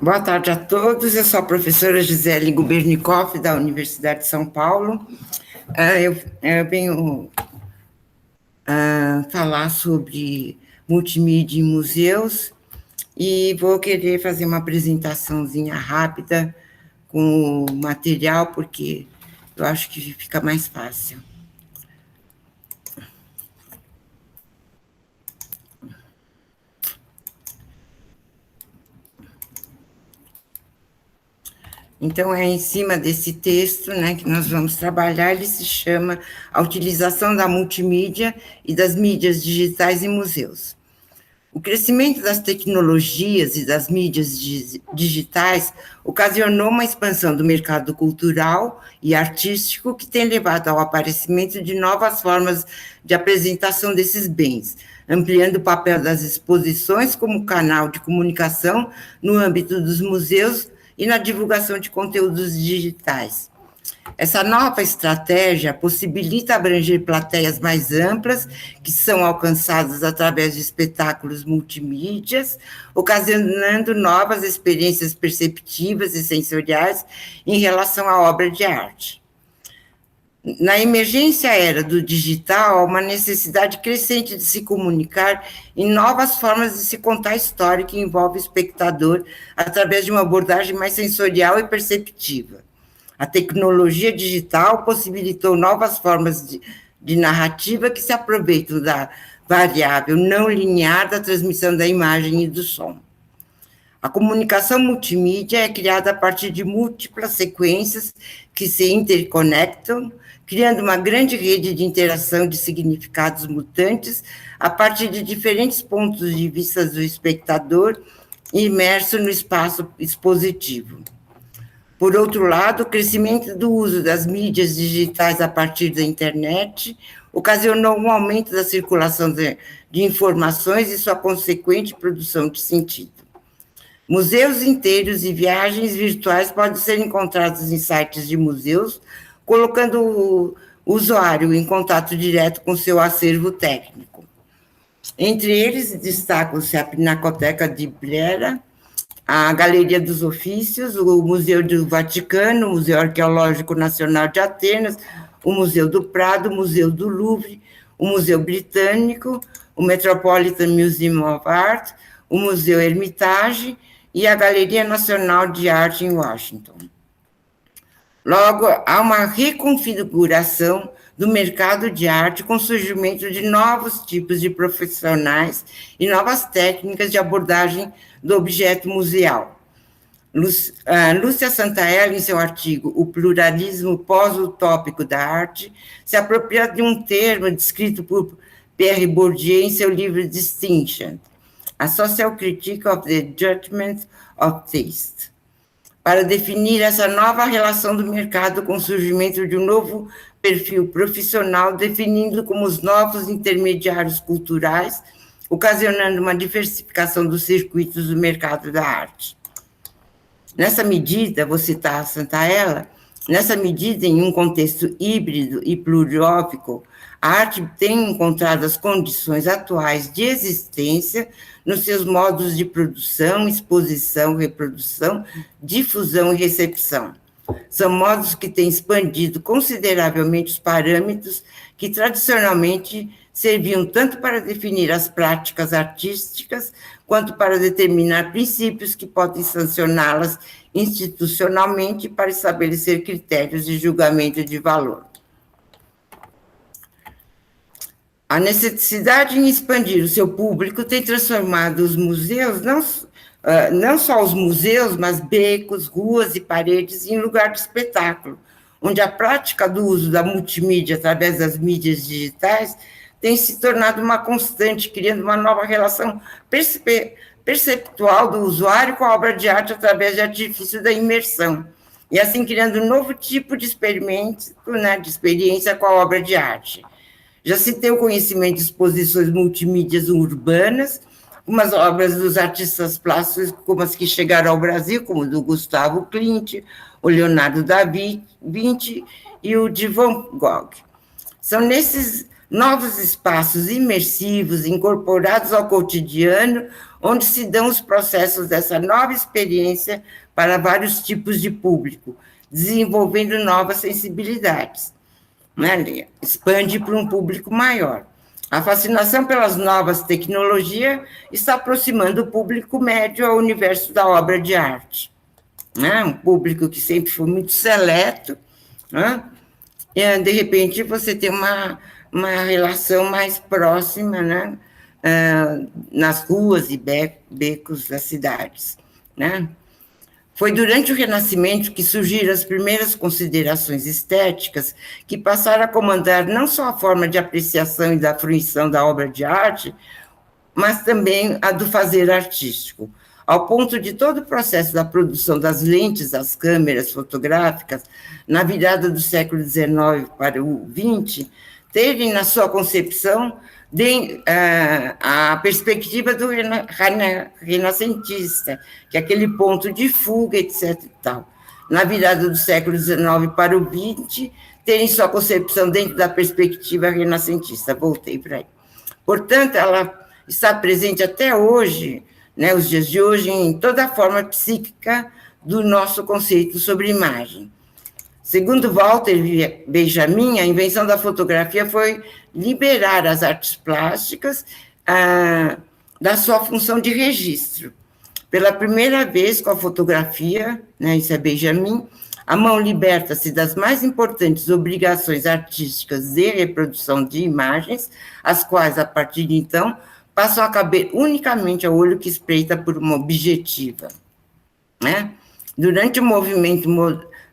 Boa tarde a todos, eu sou a professora Gisele Gubernikoff, da Universidade de São Paulo. Eu venho falar sobre multimídia em museus e vou querer fazer uma apresentaçãozinha rápida com o material, porque eu acho que fica mais fácil. Então, é em cima desse texto, né, que nós vamos trabalhar. Ele se chama A Utilização da Multimídia e das Mídias Digitais em Museus. O crescimento das tecnologias e das mídias digitais ocasionou uma expansão do mercado cultural e artístico que tem levado ao aparecimento de novas formas de apresentação desses bens, ampliando o papel das exposições como canal de comunicação no âmbito dos museus e na divulgação de conteúdos digitais. Essa nova estratégia possibilita abranger plateias mais amplas, que são alcançadas através de espetáculos multimídias, ocasionando novas experiências perceptivas e sensoriais em relação à obra de arte. Na emergência era do digital, há uma necessidade crescente de se comunicar em novas formas de se contar a história que envolve o espectador através de uma abordagem mais sensorial e perceptiva. A tecnologia digital possibilitou novas formas de narrativa que se aproveitam da variável não linear da transmissão da imagem e do som. A comunicação multimídia é criada a partir de múltiplas sequências que se interconectam, criando uma grande rede de interação de significados mutantes a partir de diferentes pontos de vista do espectador imerso no espaço expositivo. Por outro lado, o crescimento do uso das mídias digitais a partir da internet ocasionou um aumento da circulação de informações e sua consequente produção de sentido. Museus inteiros e viagens virtuais podem ser encontrados em sites de museus, colocando o usuário em contato direto com seu acervo técnico. Entre eles, destacam-se a Pinacoteca de Brera, a Galeria dos Ofícios, o Museu do Vaticano, o Museu Arqueológico Nacional de Atenas, o Museu do Prado, o Museu do Louvre, o Museu Britânico, o Metropolitan Museum of Art, o Museu Hermitage e a Galeria Nacional de Arte em Washington. Logo, há uma reconfiguração do mercado de arte com o surgimento de novos tipos de profissionais e novas técnicas de abordagem do objeto museal. Lúcia Santaella, em seu artigo O Pluralismo Pós-Utópico da Arte, se apropria de um termo descrito por Pierre Bourdieu em seu livro Distinction, A Social Critique of the Judgment of Taste, para definir essa nova relação do mercado com o surgimento de um novo perfil profissional, definindo como os novos intermediários culturais, ocasionando uma diversificação dos circuitos do mercado da arte. Nessa medida, vou citar a Santaella, nessa medida, em um contexto híbrido e plurópico, a arte tem encontrado as condições atuais de existência nos seus modos de produção, exposição, reprodução, difusão e recepção. São modos que têm expandido consideravelmente os parâmetros que tradicionalmente serviam tanto para definir as práticas artísticas, quanto para determinar princípios que podem sancioná-las institucionalmente para estabelecer critérios de julgamento de valor. A necessidade em expandir o seu público tem transformado os museus, não só os museus, mas becos, ruas e paredes em lugar de espetáculo, onde a prática do uso da multimídia através das mídias digitais tem se tornado uma constante, criando uma nova relação perceptual do usuário com a obra de arte através de artifício da imersão, e assim criando um novo tipo de experimento, né, de experiência com a obra de arte. Já se tem o conhecimento de exposições multimídias urbanas, umas obras dos artistas plásticos, como as que chegaram ao Brasil, como o do Gustavo Klimt, o Leonardo da Vinci e o de Van Gogh. São nesses novos espaços imersivos, incorporados ao cotidiano, onde se dão os processos dessa nova experiência para vários tipos de público, desenvolvendo novas sensibilidades, né? Expande para um público maior. A fascinação pelas novas tecnologias está aproximando o público médio ao universo da obra de arte, né? Um público que sempre foi muito seleto, né? E, de repente, você tem uma relação mais próxima, né? Nas ruas e becos das cidades, né? Foi durante o Renascimento que surgiram as primeiras considerações estéticas que passaram a comandar não só a forma de apreciação e da fruição da obra de arte, mas também a do fazer artístico, ao ponto de todo o processo da produção das lentes das câmeras fotográficas, na virada do século XIX para o XX, terem na sua concepção a perspectiva do renascentista, que é aquele ponto de fuga, etc. E tal. Na virada do século XIX para o XX, terem sua concepção dentro da perspectiva renascentista. Voltei para aí. Portanto, ela está presente até hoje, né, os dias de hoje, em toda a forma psíquica do nosso conceito sobre imagem. Segundo Walter Benjamin, a invenção da fotografia foi liberar as artes plásticas da sua função de registro. Pela primeira vez, com a fotografia, né, isso é Benjamin, a mão liberta-se das mais importantes obrigações artísticas de reprodução de imagens, as quais, a partir de então, passam a caber unicamente ao olho que espreita por uma objetiva, né? Durante o movimento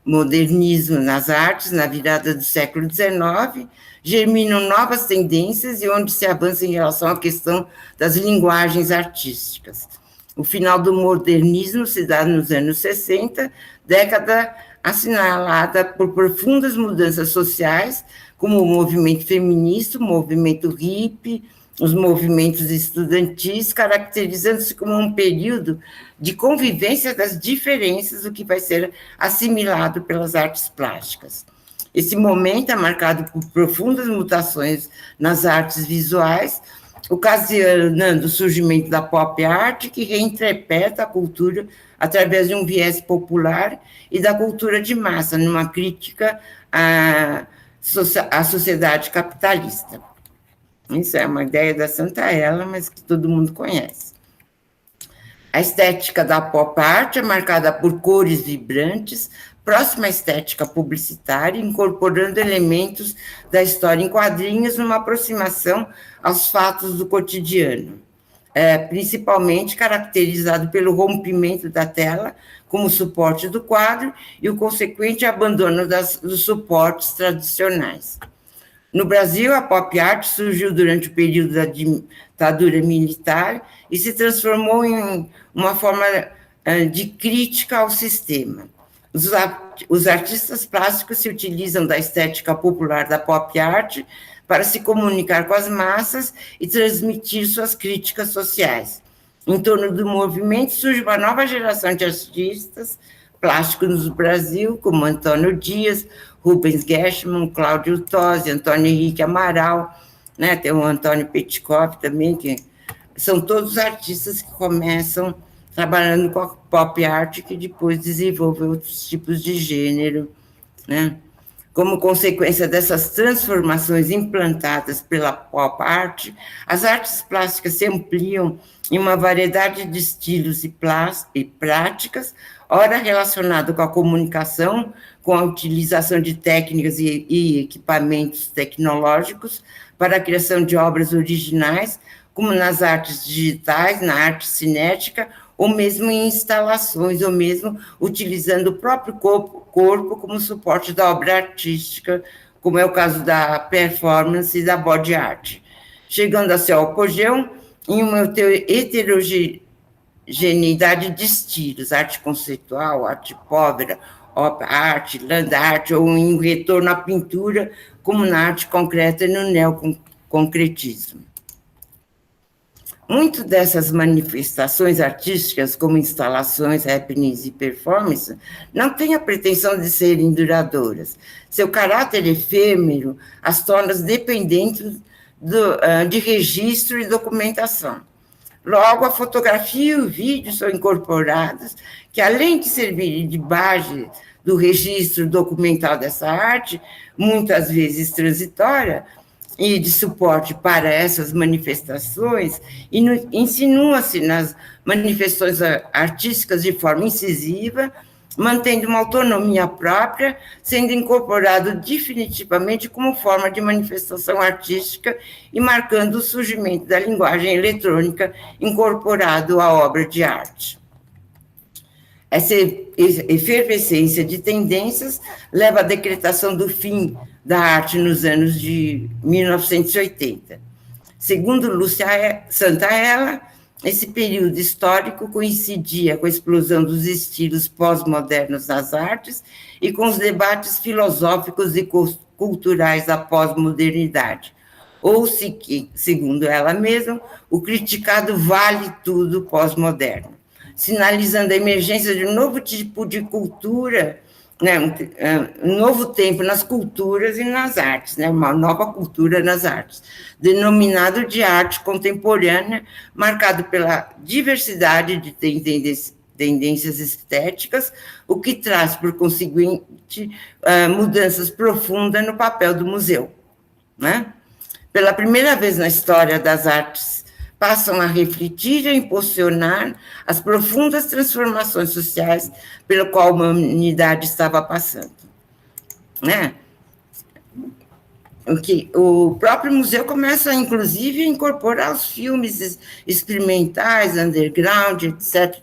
modernismo nas artes, na virada do século XIX, germinam novas tendências e onde se avança em relação à questão das linguagens artísticas. O final do modernismo se dá nos anos 60, década assinalada por profundas mudanças sociais, como o movimento feminista, o movimento hippie, os movimentos estudantis, caracterizando-se como um período de convivência das diferenças, o que vai ser assimilado pelas artes plásticas. Esse momento é marcado por profundas mutações nas artes visuais, ocasionando o surgimento da pop art, que reinterpreta a cultura através de um viés popular, e da cultura de massa, numa crítica à sociedade capitalista. Isso é uma ideia da Santa Ela, mas que todo mundo conhece. A estética da pop art é marcada por cores vibrantes, próxima à estética publicitária, incorporando elementos da história em quadrinhos numa aproximação aos fatos do cotidiano, principalmente caracterizado pelo rompimento da tela como suporte do quadro e o consequente abandono dos suportes tradicionais. No Brasil, a pop art surgiu durante o período da ditadura militar e se transformou em uma forma de crítica ao sistema. Os artistas plásticos se utilizam da estética popular da pop art para se comunicar com as massas e transmitir suas críticas sociais. Em torno do movimento surge uma nova geração de artistas plásticos no Brasil, como Antônio Dias, Rubens Gershman, Cláudio Tosi, Antônio Henrique Amaral, né? Tem o Antônio Petkov também, que são todos artistas que começam trabalhando com a pop art, que depois desenvolvem outros tipos de gênero, né? Como consequência dessas transformações implantadas pela pop art, as artes plásticas se ampliam em uma variedade de estilos e práticas, ora relacionado com a comunicação, com a utilização de técnicas e equipamentos tecnológicos para a criação de obras originais, como nas artes digitais, na arte cinética, ou mesmo em instalações, ou mesmo utilizando o próprio corpo como suporte da obra artística, como é o caso da performance e da body art, chegando a seu apogeu em uma heterogeneidade de estilos, arte conceitual, arte pobre, arte, land art, ou em um retorno à pintura, como na arte concreta e no neoconcretismo. Muitas dessas manifestações artísticas, como instalações, happenings e performances, não têm a pretensão de serem duradouras. Seu caráter efêmero as torna dependentes de registro e documentação. Logo, a fotografia e o vídeo são incorporados, que além de servirem de base do registro documental dessa arte, muitas vezes transitória, e de suporte para essas manifestações, insinua-se nas manifestações artísticas de forma incisiva, mantendo uma autonomia própria, sendo incorporado definitivamente como forma de manifestação artística e marcando o surgimento da linguagem eletrônica incorporado à obra de arte. Essa efervescência de tendências leva à decretação do fim da arte nos anos de 1980. Segundo Lúcia Santaella, esse período histórico coincidia com a explosão dos estilos pós-modernos nas artes e com os debates filosóficos e culturais da pós-modernidade. Ou, segundo ela mesma, o criticado vale tudo pós-moderno, sinalizando a emergência de um novo tipo de cultura, né, um novo tempo nas culturas e nas artes, né, uma nova cultura nas artes, denominado de arte contemporânea, marcado pela diversidade de tendências estéticas, o que traz, por conseguinte, mudanças profundas no papel do museu, né? Pela primeira vez na história das artes, passam a refletir e a impulsionar as profundas transformações sociais pelo qual a humanidade estava passando. Né? O próprio museu começa, inclusive, a incorporar os filmes experimentais, underground, etc.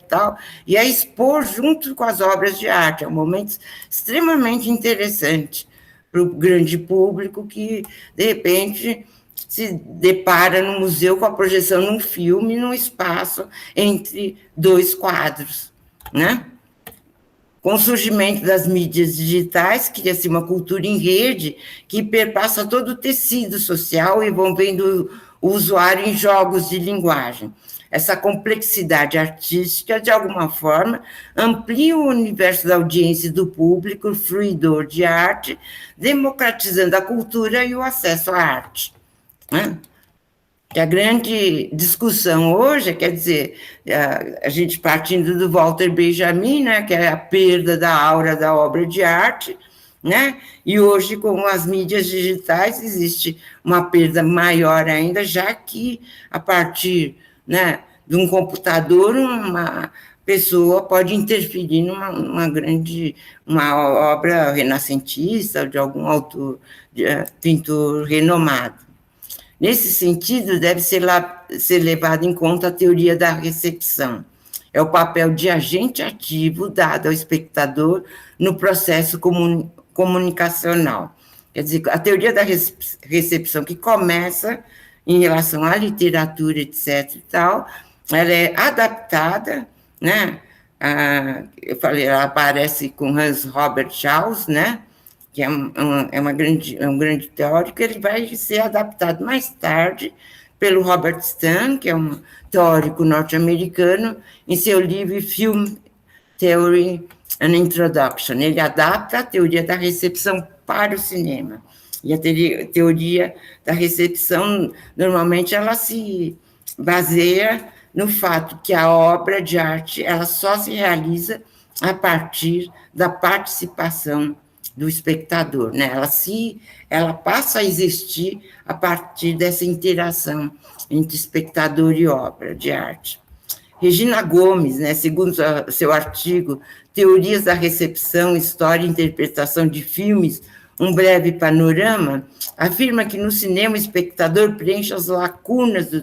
e a expor junto com as obras de arte. É um momento extremamente interessante para o grande público que, de repente, se depara no museu com a projeção de um filme num espaço entre dois quadros, né? Com o surgimento das mídias digitais, cria-se uma cultura em rede que perpassa todo o tecido social, envolvendo o usuário em jogos de linguagem. Essa complexidade artística, de alguma forma, amplia o universo da audiência e do público, fruidor de arte, democratizando a cultura e o acesso à arte. Né? Que a grande discussão hoje, quer dizer, a gente partindo do Walter Benjamin, né, que é a perda da aura da obra de arte, né, e hoje com as mídias digitais existe uma perda maior ainda, já que a partir, né, de um computador uma pessoa pode interferir uma obra renascentista de algum autor, pintor renomado. Nesse sentido, deve ser levado em conta a teoria da recepção. É o papel de agente ativo dado ao espectador no processo comunicacional. Quer dizer, a teoria da recepção, que começa em relação à literatura, etc. e tal, ela é adaptada, né? Eu falei, ela aparece com Hans Robert Schaus, né? Que é um grande teórico, ele vai ser adaptado mais tarde pelo Robert Stan, que é um teórico norte-americano, em seu livro Film Theory and Introduction. Ele adapta a teoria da recepção para o cinema. E a teoria da recepção, normalmente, ela se baseia no fato que a obra de arte ela só se realiza a partir da participação do espectador, né? Ela passa a existir a partir dessa interação entre espectador e obra de arte. Regina Gomes, né, segundo seu artigo Teorias da Recepção, História e Interpretação de Filmes, um breve panorama, afirma que no cinema o espectador preenche as lacunas do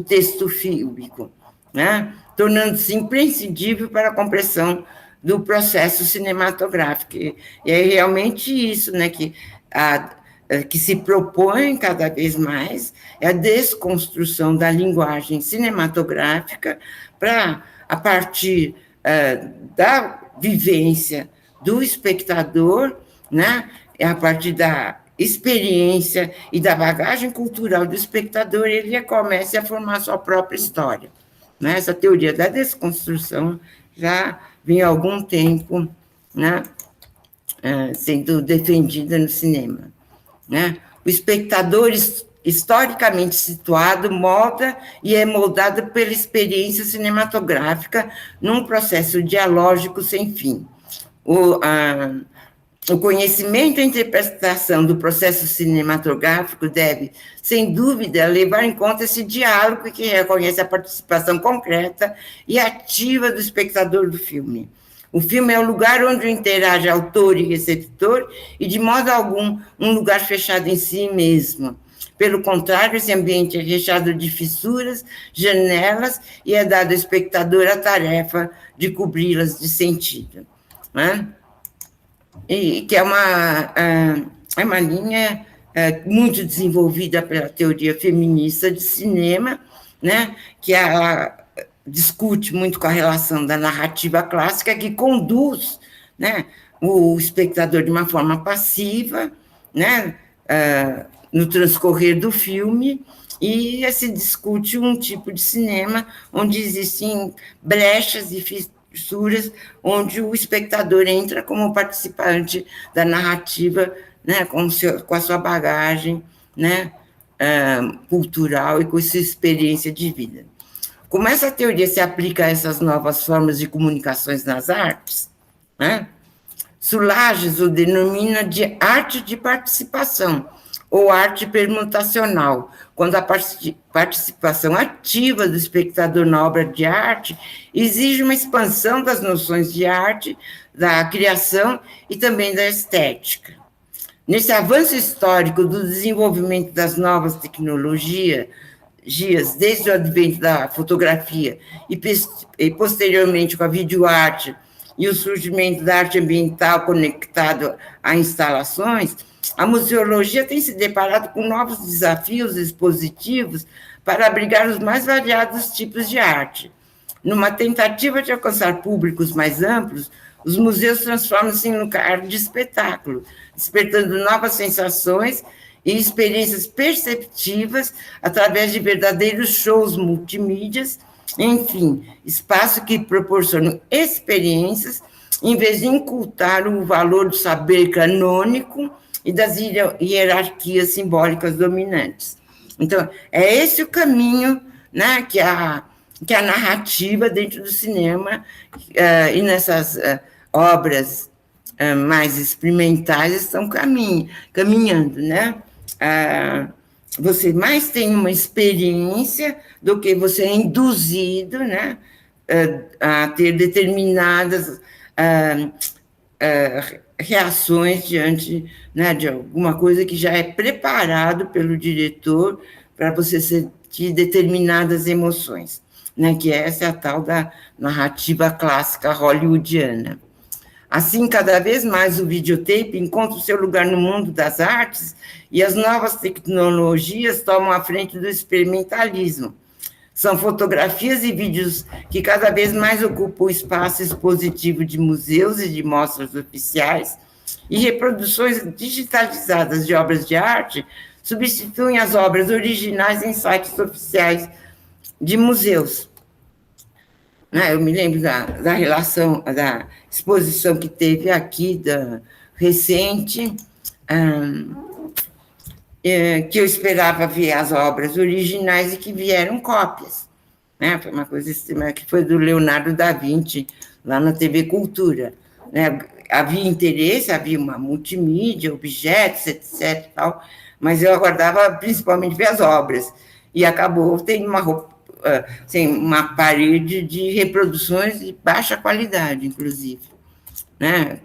texto fílmico, né, tornando-se imprescindível para a compreensão do processo cinematográfico. E é realmente isso, né, que se propõe cada vez mais, é a desconstrução da linguagem cinematográfica para, a partir da vivência do espectador, né, a partir da experiência e da bagagem cultural do espectador, ele comece a formar sua própria história. Né? Essa teoria da desconstrução já vem há algum tempo, né, sendo defendida no cinema. Né? O espectador historicamente situado, molda e é moldado pela experiência cinematográfica num processo dialógico sem fim. O conhecimento e a interpretação do processo cinematográfico deve, sem dúvida, levar em conta esse diálogo que reconhece a participação concreta e ativa do espectador do filme. O filme é o lugar onde interage autor e receptor e, de modo algum, um lugar fechado em si mesmo. Pelo contrário, esse ambiente é recheado de fissuras, janelas, e é dado ao espectador a tarefa de cobri-las de sentido. Né? E que é uma linha muito desenvolvida pela teoria feminista de cinema, né, que ela discute muito com a relação da narrativa clássica, que conduz, né, o espectador de uma forma passiva, né, no transcorrer do filme, e se discute um tipo de cinema onde existem brechas e fissuras, onde o espectador entra como participante da narrativa, né, com a sua bagagem, né, cultural e com a sua experiência de vida. Como essa teoria se aplica a essas novas formas de comunicações nas artes, né, Sulages o denomina de arte de participação, ou arte permutacional, quando a participação ativa do espectador na obra de arte exige uma expansão das noções de arte, da criação e também da estética. Nesse avanço histórico do desenvolvimento das novas tecnologias, desde o advento da fotografia e posteriormente com a videoarte e o surgimento da arte ambiental conectado a instalações, a museologia tem se deparado com novos desafios expositivos para abrigar os mais variados tipos de arte. Numa tentativa de alcançar públicos mais amplos, os museus transformam-se em lugar de espetáculo, despertando novas sensações e experiências perceptivas através de verdadeiros shows multimídias, enfim, espaço que proporcionam experiências em vez de incultar o valor do saber canônico e das hierarquias simbólicas dominantes. Então, é esse o caminho, né, que a narrativa dentro do cinema e nessas obras mais experimentais estão caminhando, né? Você mais tem uma experiência do que você é induzido, né, a ter determinadas reações diante, né, de alguma coisa que já é preparado pelo diretor para você sentir determinadas emoções, né, que essa é a tal da narrativa clássica hollywoodiana. Assim, cada vez mais o videotape encontra o seu lugar no mundo das artes e as novas tecnologias tomam a frente do experimentalismo. São fotografias e vídeos que cada vez mais ocupam o espaço expositivo de museus e de mostras oficiais, e reproduções digitalizadas de obras de arte substituem as obras originais em sites oficiais de museus. Eu me lembro da relação, da exposição que teve aqui, recente, que eu esperava ver as obras originais e que vieram cópias. Né? Foi uma coisa que foi do Leonardo da Vinci, lá na TV Cultura. Né? Havia interesse, havia uma multimídia, objetos, etc. Tal, mas eu aguardava principalmente ver as obras. E acabou tendo uma parede de reproduções de baixa qualidade, inclusive. Né?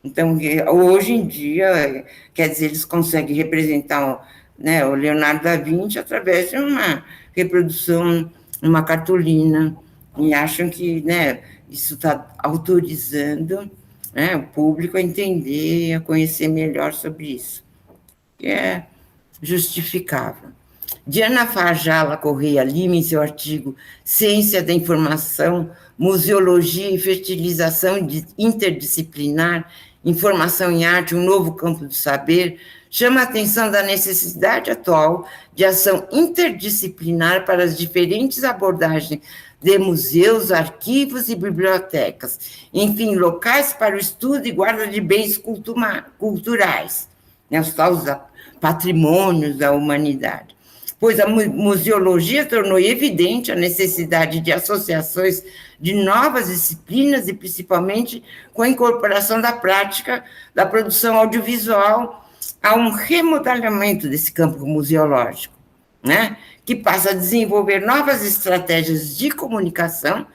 Então, hoje em dia, quer dizer, eles conseguem representar né, o Leonardo da Vinci através de uma reprodução, uma cartolina, e acham que né, isso está autorizando né, o público a entender, a conhecer melhor sobre isso, que é justificável. Diana Farjala Correia Lima, em seu artigo Ciência da Informação, Museologia e Fertilização Interdisciplinar, Informação em Arte, um novo campo do saber, chama a atenção da necessidade atual de ação interdisciplinar para as diferentes abordagens de museus, arquivos e bibliotecas, enfim, locais para o estudo e guarda de bens culturais, né, os tais patrimônios da humanidade. pois a museologia tornou evidente a necessidade de associações de novas disciplinas e, principalmente, com a incorporação da prática da produção audiovisual a um remodelamento desse campo museológico, né? Que passa a desenvolver novas estratégias de comunicação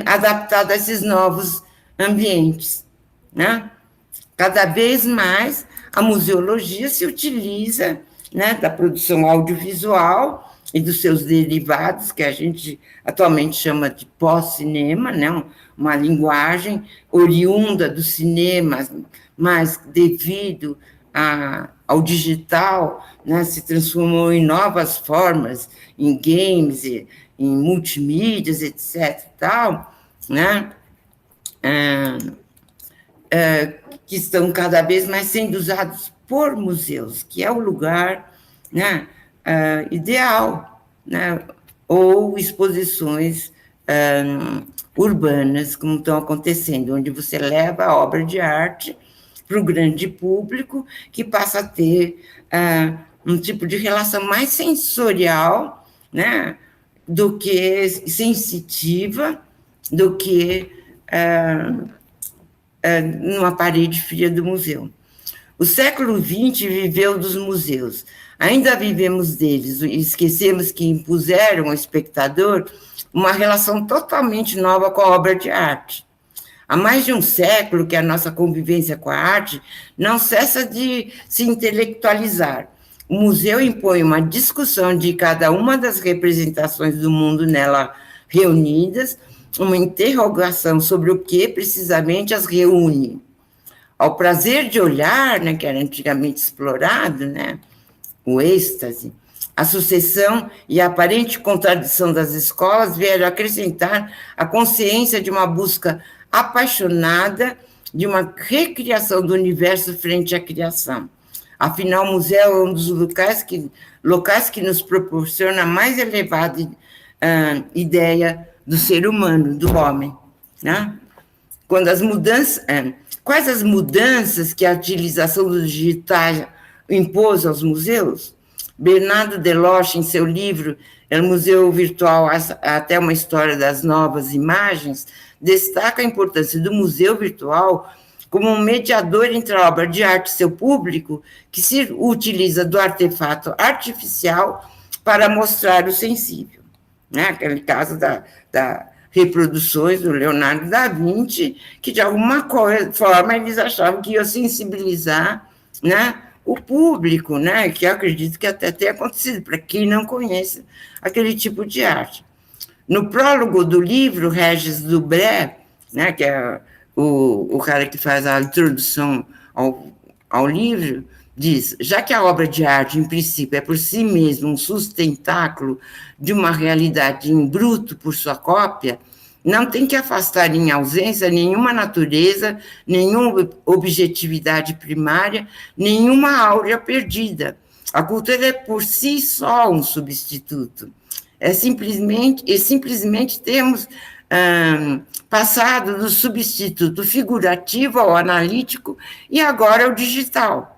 adaptadas a esses novos ambientes, né? Cada vez mais a museologia se utiliza, né, da produção audiovisual e dos seus derivados, que a gente atualmente chama de pós-cinema, né, uma linguagem oriunda do cinema, mas devido ao digital, né, se transformou em novas formas, em games, em multimídias, etc. Tal, né, que estão cada vez mais sendo usados por museus, que é o lugar, né, ideal, né, ou exposições urbanas, como estão acontecendo, onde você leva a obra de arte para o grande público, que passa a ter um tipo de relação mais sensorial, né, do que sensitiva, do que numa parede fria do museu. O século XX viveu dos museus. Ainda vivemos deles e esquecemos que impuseram ao espectador uma relação totalmente nova com a obra de arte. Há mais de um século que a nossa convivência com a arte não cessa de se intelectualizar. O museu impõe uma discussão de cada uma das representações do mundo nela reunidas, uma interrogação sobre o que precisamente as reúne. Ao prazer de olhar, né, que era antigamente explorado, né, o êxtase, a sucessão e a aparente contradição das escolas vieram acrescentar a consciência de uma busca apaixonada de uma recriação do universo frente à criação. Afinal, o museu é um dos locais que nos proporciona a mais elevada ideia do ser humano, do homem, né? Quando as mudanças, quais as mudanças que a utilização do digital impôs aos museus? Bernardo Deloche, em seu livro O Museu Virtual, até uma história das novas imagens, destaca a importância do museu virtual como um mediador entre a obra de arte e seu público, que se utiliza do artefato artificial para mostrar o sensível. Né? Aquele caso da reproduções do Leonardo da Vinci, que de alguma forma eles achavam que ia sensibilizar, né, o público, né, que eu acredito que até tenha acontecido, para quem não conhece aquele tipo de arte. No prólogo do livro, Regis Dubré, né, que é o cara que faz a introdução ao livro, diz, já que a obra de arte, em princípio, é por si mesma um sustentáculo de uma realidade em bruto por sua cópia, não tem que afastar em ausência nenhuma natureza, nenhuma objetividade primária, nenhuma áurea perdida. A cultura é por si só um substituto. Simplesmente temos passado do substituto figurativo ao analítico e agora ao digital.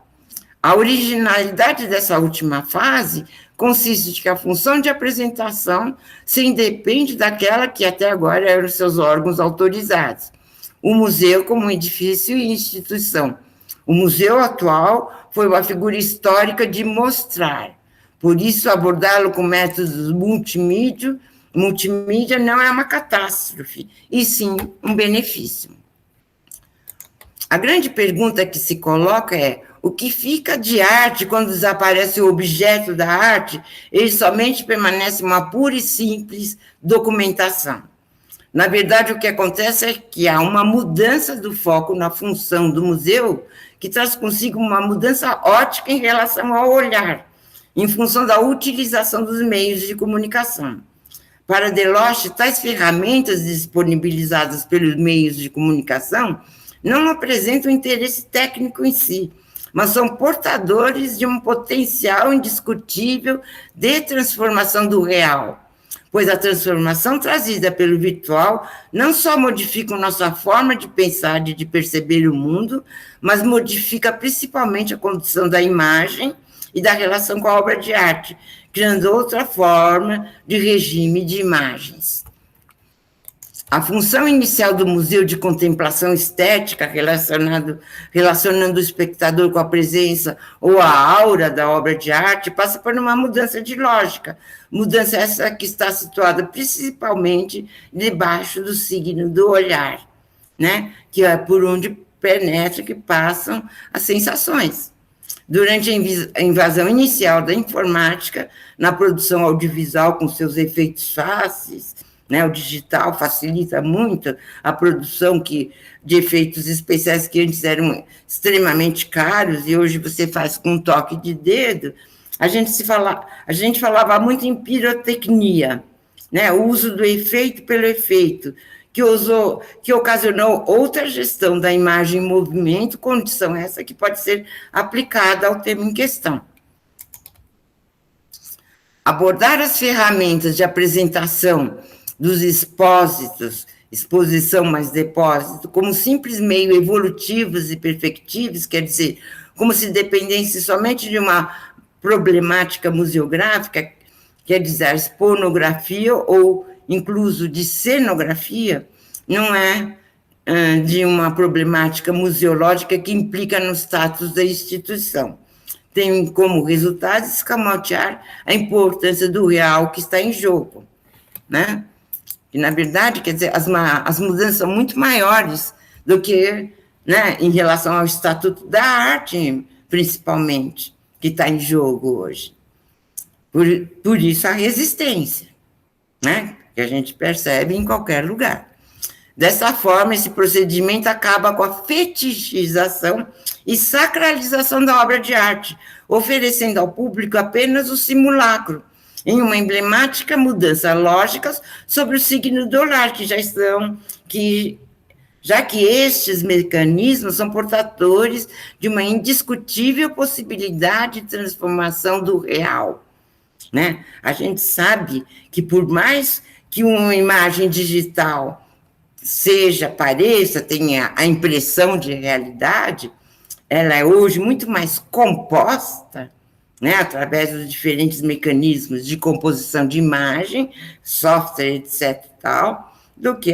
A originalidade dessa última fase consiste em que a função de apresentação se independe daquela que até agora eram seus órgãos autorizados. O museu como edifício e instituição. O museu atual foi uma figura histórica de mostrar. Por isso, abordá-lo com métodos multimídia não é uma catástrofe, e sim um benefício. A grande pergunta que se coloca é: o que fica de arte quando desaparece o objeto da arte? Ele somente permanece uma pura e simples documentação. Na verdade, o que acontece é que há uma mudança do foco na função do museu, que traz consigo uma mudança ótica em relação ao olhar, em função da utilização dos meios de comunicação. Para Deloche, tais ferramentas disponibilizadas pelos meios de comunicação não apresentam interesse técnico em si, mas são portadores de um potencial indiscutível de transformação do real, pois a transformação trazida pelo virtual não só modifica nossa forma de pensar e de perceber o mundo, mas modifica principalmente a condição da imagem, e da relação com a obra de arte, criando outra forma de regime de imagens. A função inicial do museu de contemplação estética, relacionando o espectador com a presença ou a aura da obra de arte, passa por uma mudança de lógica, mudança essa que está situada principalmente debaixo do signo do olhar, né? Que é por onde penetra, que passam as sensações. Durante a invasão inicial da informática, na produção audiovisual com seus efeitos fáceis, né, o digital facilita muito a produção de efeitos especiais que antes eram extremamente caros e hoje você faz com um toque de dedo. A gente falava muito em pirotecnia, né, o uso do efeito pelo efeito, que ocasionou outra gestão da imagem em movimento, condição essa que pode ser aplicada ao tema em questão. Abordar as ferramentas de apresentação dos expósitos, exposição mais depósito, como simples meio evolutivos e perfectivos, quer dizer, como se dependesse somente de uma problemática museográfica, quer dizer, a exponografia ou incluso de cenografia, não é de uma problemática museológica que implica no status da instituição. Tem como resultado escamotear a importância do real que está em jogo, né? Que, na verdade, quer dizer, as mudanças são muito maiores do que, né, em relação ao Estatuto da Arte, principalmente, que está em jogo hoje. Por isso a resistência, né, que a gente percebe em qualquer lugar. Dessa forma, esse procedimento acaba com a fetichização e sacralização da obra de arte, oferecendo ao público apenas o simulacro, em uma emblemática mudança lógica sobre o signo do olhar, já que estes mecanismos são portadores de uma indiscutível possibilidade de transformação do real, né? A gente sabe que por mais que uma imagem digital pareça, tenha a impressão de realidade, ela é hoje muito mais composta, né, através dos diferentes mecanismos de composição de imagem, software, etc. tal, do que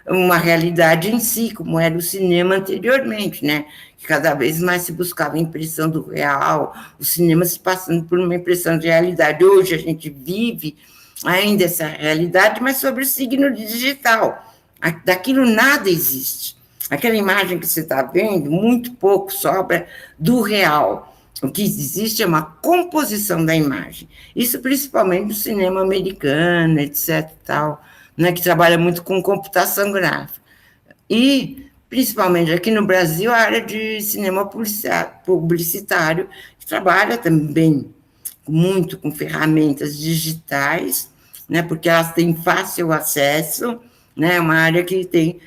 uma realidade em si, como era o cinema anteriormente, né, que cada vez mais se buscava a impressão do real, o cinema se passando por uma impressão de realidade. Hoje a gente vive ainda essa realidade, mas sobre o signo digital. Daquilo nada existe. Aquela imagem que você está vendo, muito pouco sobra do real. O que existe é uma composição da imagem. Isso principalmente no cinema americano, etc. tal, né, que trabalha muito com computação gráfica. E, principalmente aqui no Brasil, a área de cinema publicitário, que trabalha também muito com ferramentas digitais, né, porque elas têm fácil acesso, né, uma área que tem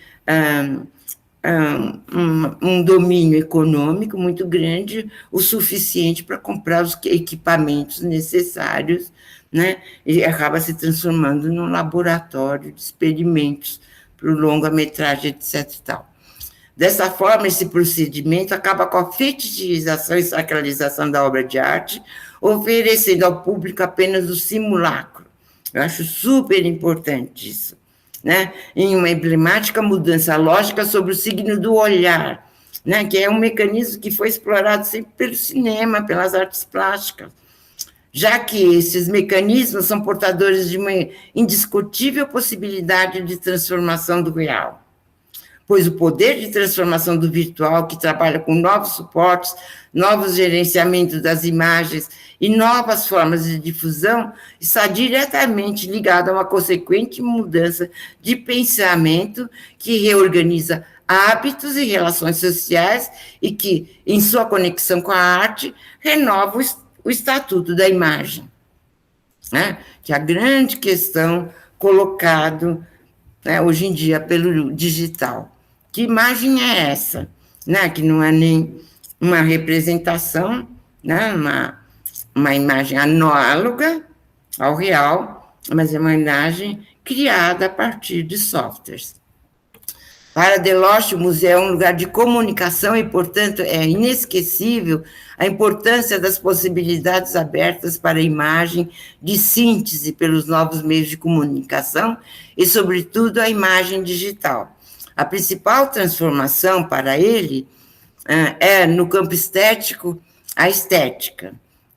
um domínio econômico muito grande, o suficiente para comprar os equipamentos necessários, né, e acaba se transformando num laboratório de experimentos para o longa-metragem, etc. e tal. Dessa forma, esse procedimento acaba com a fetichização e sacralização da obra de arte, oferecendo ao público apenas o simulacro. Eu acho super importante isso, né, em uma emblemática mudança lógica sobre o signo do olhar, né, que é um mecanismo que foi explorado sempre pelo cinema, pelas artes plásticas, já que esses mecanismos são portadores de uma indiscutível possibilidade de transformação do real, pois o poder de transformação do virtual, que trabalha com novos suportes, novos gerenciamentos das imagens e novas formas de difusão, está diretamente ligado a uma consequente mudança de pensamento que reorganiza hábitos e relações sociais e que, em sua conexão com a arte, renova o estatuto da imagem, né? Que é a grande questão colocado, né, hoje em dia pelo digital. Que imagem é essa? Né? Que não é nem uma representação, né? Uma imagem análoga ao real, mas é uma imagem criada a partir de softwares. Para Delostre, o museu é um lugar de comunicação e, portanto, é inesquecível a importância das possibilidades abertas para a imagem de síntese pelos novos meios de comunicação e, sobretudo, a imagem digital. A principal transformação para ele é, no campo estético, a estética,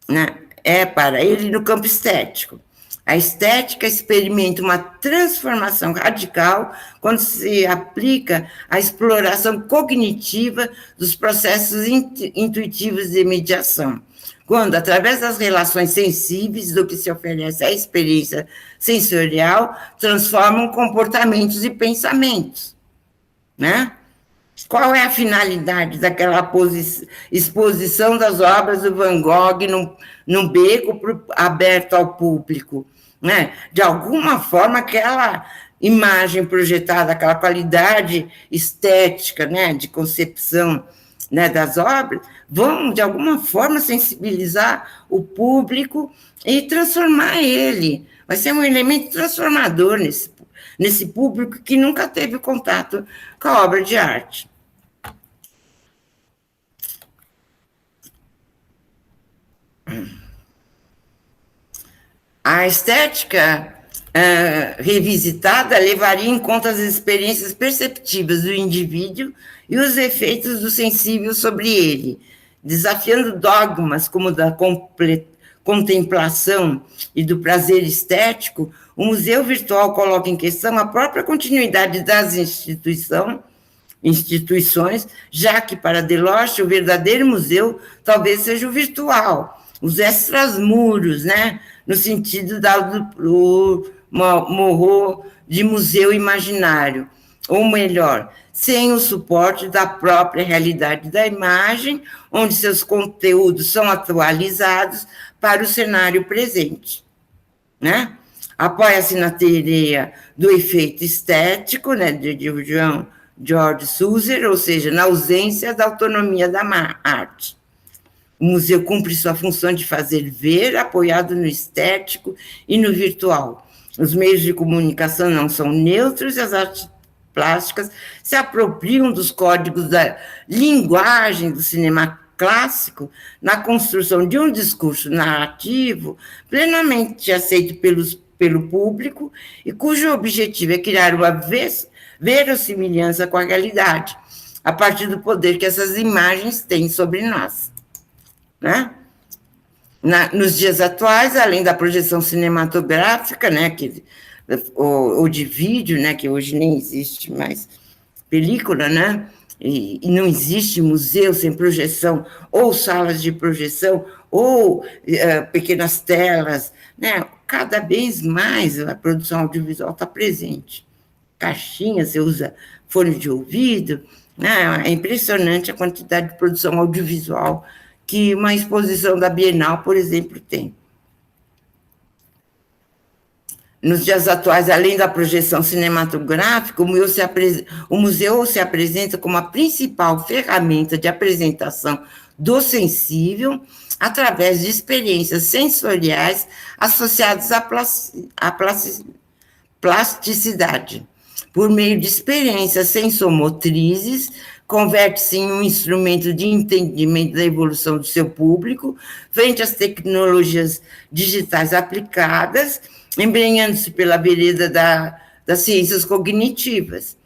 né? É para ele no campo estético. A estética experimenta uma transformação radical quando se aplica a exploração cognitiva dos processos intuitivos de mediação. Quando, através das relações sensíveis do que se oferece à experiência sensorial, transformam comportamentos e pensamentos, né? Qual é a finalidade daquela exposição das obras do Van Gogh num beco aberto ao público? Né? De alguma forma, aquela imagem projetada, aquela qualidade estética, né, de concepção, né, das obras, vão, de alguma forma, sensibilizar o público e transformar ele. Vai ser um elemento transformador nesse público que nunca teve contato com a obra de arte. A estética revisitada levaria em conta as experiências perceptivas do indivíduo e os efeitos do sensível sobre ele, desafiando dogmas como o da contemplação e do prazer estético. O museu virtual coloca em questão a própria continuidade das instituições, já que, para Delostre, o verdadeiro museu talvez seja o virtual, os extramuros, né, no sentido do Morro de museu imaginário, ou melhor, sem o suporte da própria realidade da imagem, onde seus conteúdos são atualizados para o cenário presente, né? Apoia-se na teoria do efeito estético, né, de George Susser, ou seja, na ausência da autonomia da arte. O museu cumpre sua função de fazer ver, apoiado no estético e no virtual. Os meios de comunicação não são neutros e as artes plásticas se apropriam dos códigos da linguagem do cinema clássico na construção de um discurso narrativo plenamente aceito pelo público e cujo objetivo é criar uma verossimilhança com a realidade, a partir do poder que essas imagens têm sobre nós. Né? Nos dias atuais, além da projeção cinematográfica, né, ou de vídeo, né, que hoje nem existe mais película, né, e não existe museu sem projeção, ou salas de projeção, ou pequenas telas, né, cada vez mais a produção audiovisual está presente. Caixinha, você usa fone de ouvido, né, é impressionante a quantidade de produção audiovisual que uma exposição da Bienal, por exemplo, tem. Nos dias atuais, além da projeção cinematográfica, o museu se apresenta como a principal ferramenta de apresentação do sensível através de experiências sensoriais associadas à plasticidade. Por meio de experiências sensomotrizes, converte-se em um instrumento de entendimento da evolução do seu público frente às tecnologias digitais aplicadas, embrenhando-se pela vereda das ciências cognitivas.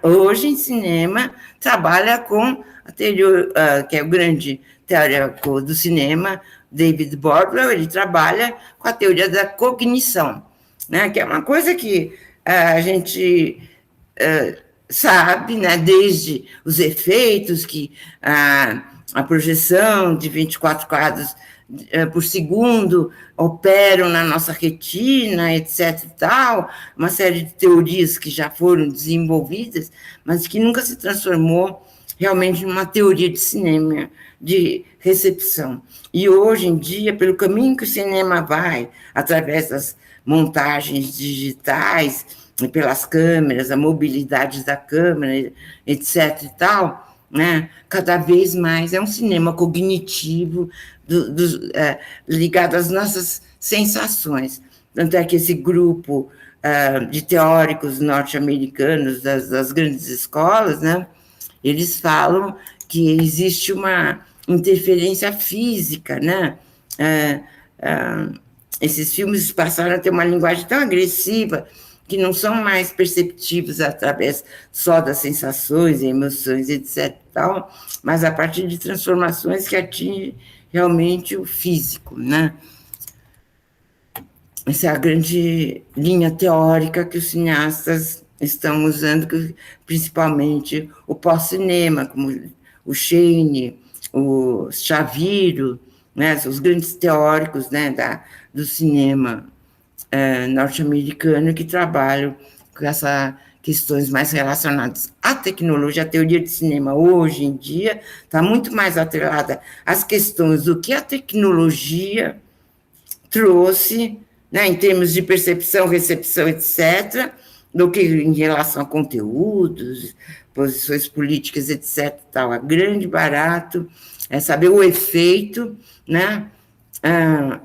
Hoje, em cinema, trabalha com a teoria, que é o grande teórico do cinema, David Bordwell, ele trabalha com a teoria da cognição, né, que é uma coisa que a gente sabe, né, desde os efeitos que a projeção de 24 quadros por segundo operam na nossa retina, etc. e tal, uma série de teorias que já foram desenvolvidas, mas que nunca se transformou realmente numa teoria de cinema, de recepção. E hoje em dia, pelo caminho que o cinema vai, através das montagens digitais, pelas câmeras, a mobilidade da câmera, etc. e tal, né? Cada vez mais é um cinema cognitivo ligado às nossas sensações. Tanto é que esse grupo de teóricos norte-americanos das grandes escolas, né? Eles falam que existe uma interferência física, né? É, é, esses filmes passaram a ter uma linguagem tão agressiva que não são mais perceptíveis através só das sensações, emoções, etc. Tal, mas a partir de transformações que atingem realmente o físico, né? Essa é a grande linha teórica que os cineastas estão usando, principalmente o pós-cinema, como o Shane, o Chaviro, né, os grandes teóricos, né, do cinema norte-americano que trabalham com essas questões mais relacionadas à tecnologia. A teoria de cinema hoje em dia está muito mais atrelada às questões do que a tecnologia trouxe, né, em termos de percepção, recepção, etc., do que em relação a conteúdos, posições políticas, etc. Tal. A grande barato é saber o efeito, né,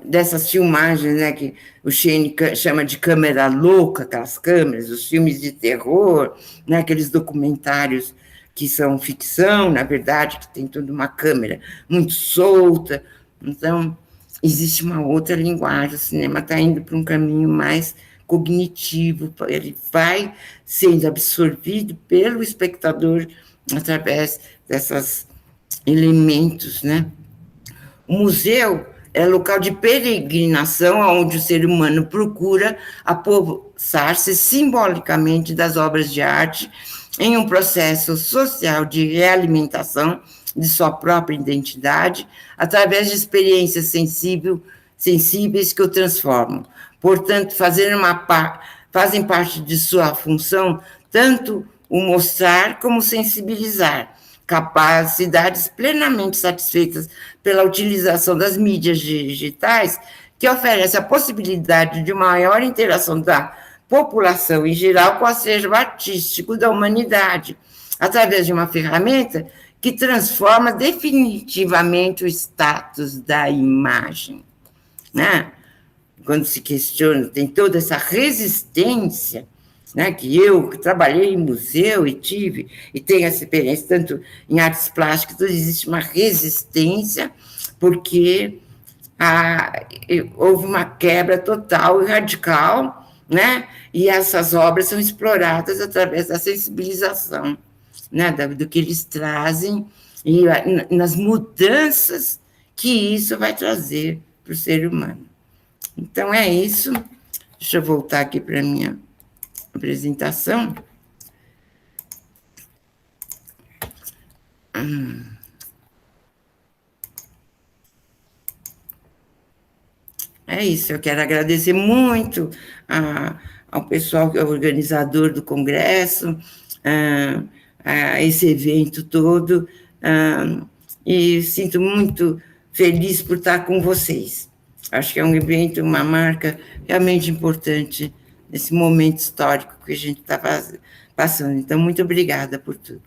dessas filmagens, né, que o Shane chama de câmera louca, aquelas câmeras, os filmes de terror, né, aqueles documentários que são ficção, na verdade, que tem toda uma câmera muito solta. Então, existe uma outra linguagem, o cinema está indo para um caminho mais cognitivo, ele vai sendo absorvido pelo espectador através desses elementos, né? O museu é local de peregrinação onde o ser humano procura apossar-se simbolicamente das obras de arte em um processo social de realimentação de sua própria identidade através de experiências sensíveis que o transformam. Portanto, fazem parte de sua função tanto o mostrar como o sensibilizar, capacidades plenamente satisfeitas pela utilização das mídias digitais, que oferece a possibilidade de maior interação da população em geral com o acervo artístico da humanidade, através de uma ferramenta que transforma definitivamente o status da imagem, né? Quando se questiona, tem toda essa resistência, né, que eu que trabalhei em museu e tenho essa experiência tanto em artes plásticas, existe uma resistência, porque houve uma quebra total e radical, né, e essas obras são exploradas através da sensibilização, né, do que eles trazem e nas mudanças que isso vai trazer para o ser humano. Então, é isso. Deixa eu voltar aqui para a minha apresentação. É isso, eu quero agradecer muito ao pessoal que é organizador do congresso, a esse evento todo, e sinto muito feliz por estar com vocês. Acho que é um evento, uma marca realmente importante nesse momento histórico que a gente está passando. Então, muito obrigada por tudo.